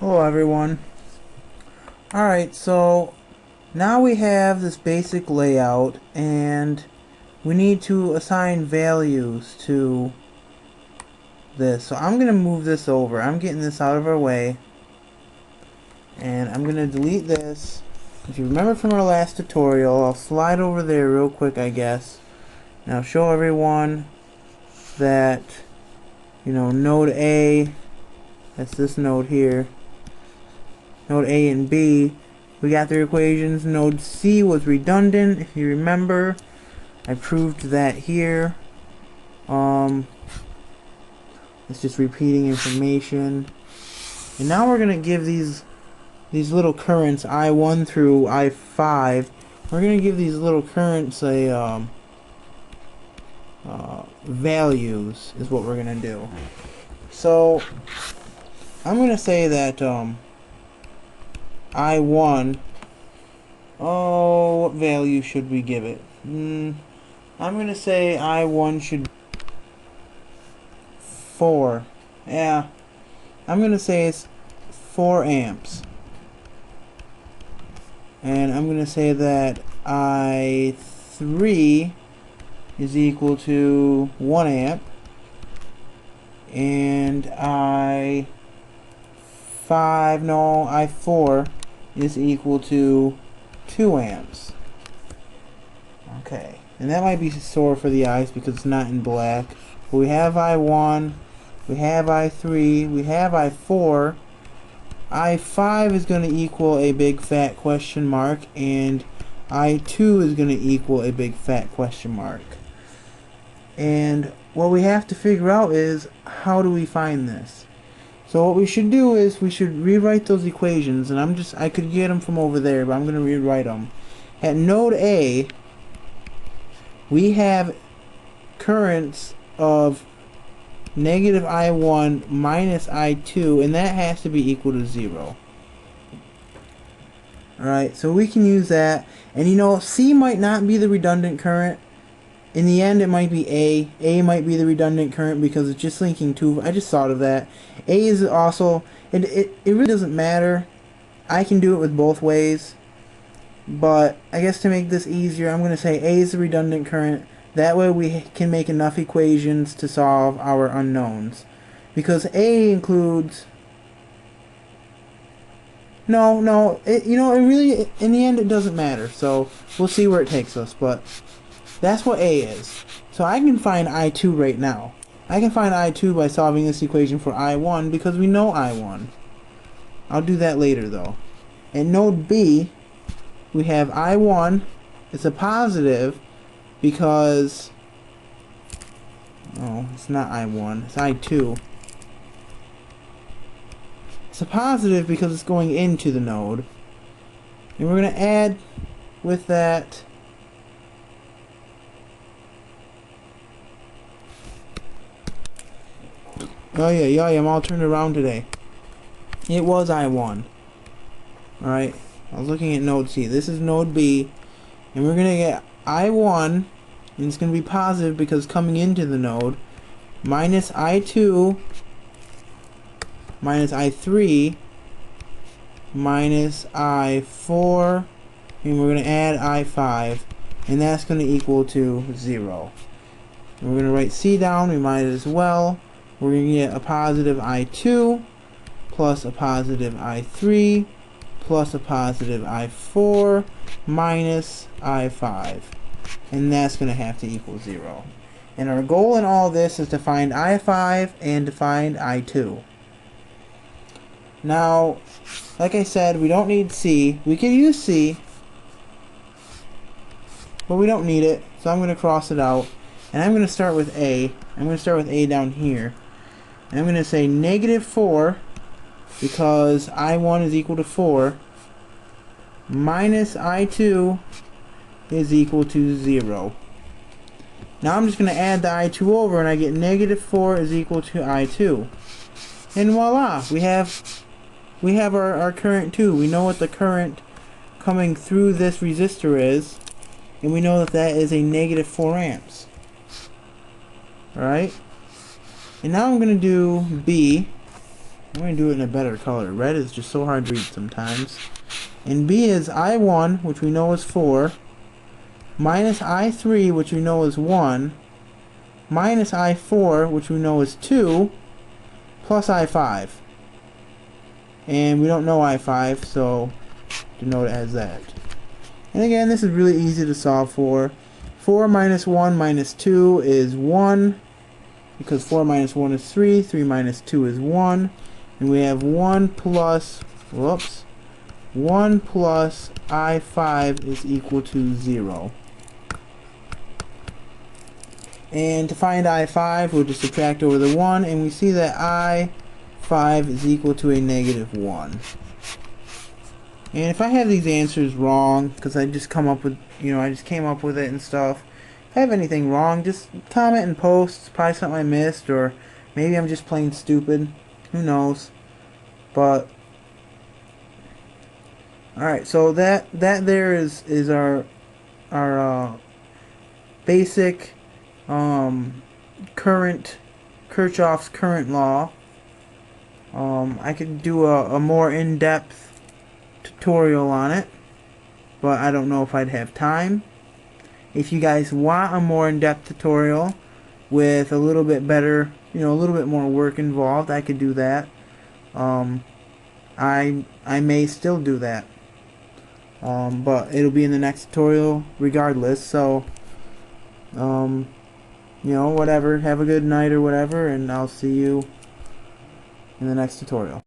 Hello everyone. Alright, so now we have this basic layout and we need to assign values to this. So I'm going to move this over. I'm getting this out of our way and I'm going to delete this. If you remember from our last tutorial, I'll slide over there real quick, I guess. And I'll show everyone that, node A, that's this node here, node A and B, we got their equations. Node C was redundant, if you remember. I proved that here. It's just repeating information. And now we're going to give these little currents, I1 through I5, we're going to give these little currents a values is what we're going to do. So I'm going to say that I1, what value should we give it? I'm going to say I1 should 4. Yeah, I'm going to say it's 4 amps. And I'm going to say that I3 is equal to 1 amp. And I4 is equal to 2 amps. Okay, and that might be sore for the eyes because it's not in black. But we have I1, we have I3, we have I4. I5 is going to equal a big fat question mark, and I2 is going to equal a big fat question mark. And what we have to figure out is, how do we find this? So what we should do is we should rewrite those equations, and I could get them from over there, but I'm going to rewrite them. At node A, we have currents of negative I1 minus I2, and that has to be equal to 0. Alright, so we can use that. And C might not be the redundant current. In the end, it might be A. A might be the redundant current because it's just linking two. I just thought of that. A is also, it really doesn't matter. I can do it with both ways. But I guess to make this easier, I'm going to say A is the redundant current. That way we can make enough equations to solve our unknowns. Because A includes... No, it really, in the end, it doesn't matter. So we'll see where it takes us. But that's what A is. So I can find I2 right now. I can find I2 by solving this equation for I1 because we know I1. I'll do that later though. At node B, we have I1. It's a positive because... oh, it's not I1. It's I2. It's a positive because it's going into the node. And we're going to add with that... oh yeah, I'm all turned around today. It was I1. Alright, I was looking at node C. This is node B. And we're going to get I1, and it's going to be positive because coming into the node, minus I2, minus I3, minus I4, and we're going to add I5, and that's going to equal to 0. And we're going to write C down, we might as well. We're going to get a positive I2, plus a positive I3, plus a positive I4, minus I5. And that's going to have to equal 0. And our goal in all this is to find I5 and to find I2. Now, like I said, we don't need C. We can use C, but we don't need it. So I'm going to cross it out. And I'm going to start with A. I'm going to start with A down here. And I'm going to say negative 4, because I1 is equal to 4, minus I2 is equal to 0. Now I'm just going to add the I2 over, and I get negative 4 is equal to I2. And voila, we have our current too. We know what the current coming through this resistor is, and we know that that is a negative 4 amps. Alright? And now I'm going to do B. I'm going to do it in a better color. Red is just so hard to read sometimes. And B is I1, which we know is 4, minus I3, which we know is 1, minus I4, which we know is 2, plus I5. And we don't know I5, so denote it as that. And again, this is really easy to solve for. 4 minus 1 minus 2 is 1, because 4 minus 1 is 3, 3 minus 2 is 1, and we have 1 plus, 1 plus I5 is equal to 0. And to find I5, we'll just subtract over the 1, and we see that I5 is equal to a negative 1. And if I have these answers wrong, because I just come up with, I just came up with it and stuff, if I have anything wrong, just comment and post. It's probably something I missed, or maybe I'm just plain stupid. Who knows? But alright, so that there is our basic current Kirchhoff's current law. I could do a more in-depth tutorial on it, but I don't know if I'd have time. If you guys want a more in-depth tutorial with a little bit better, a little bit more work involved, I could do that. I may still do that, but it'll be in the next tutorial regardless. So whatever, have a good night or whatever, and I'll see you in the next tutorial.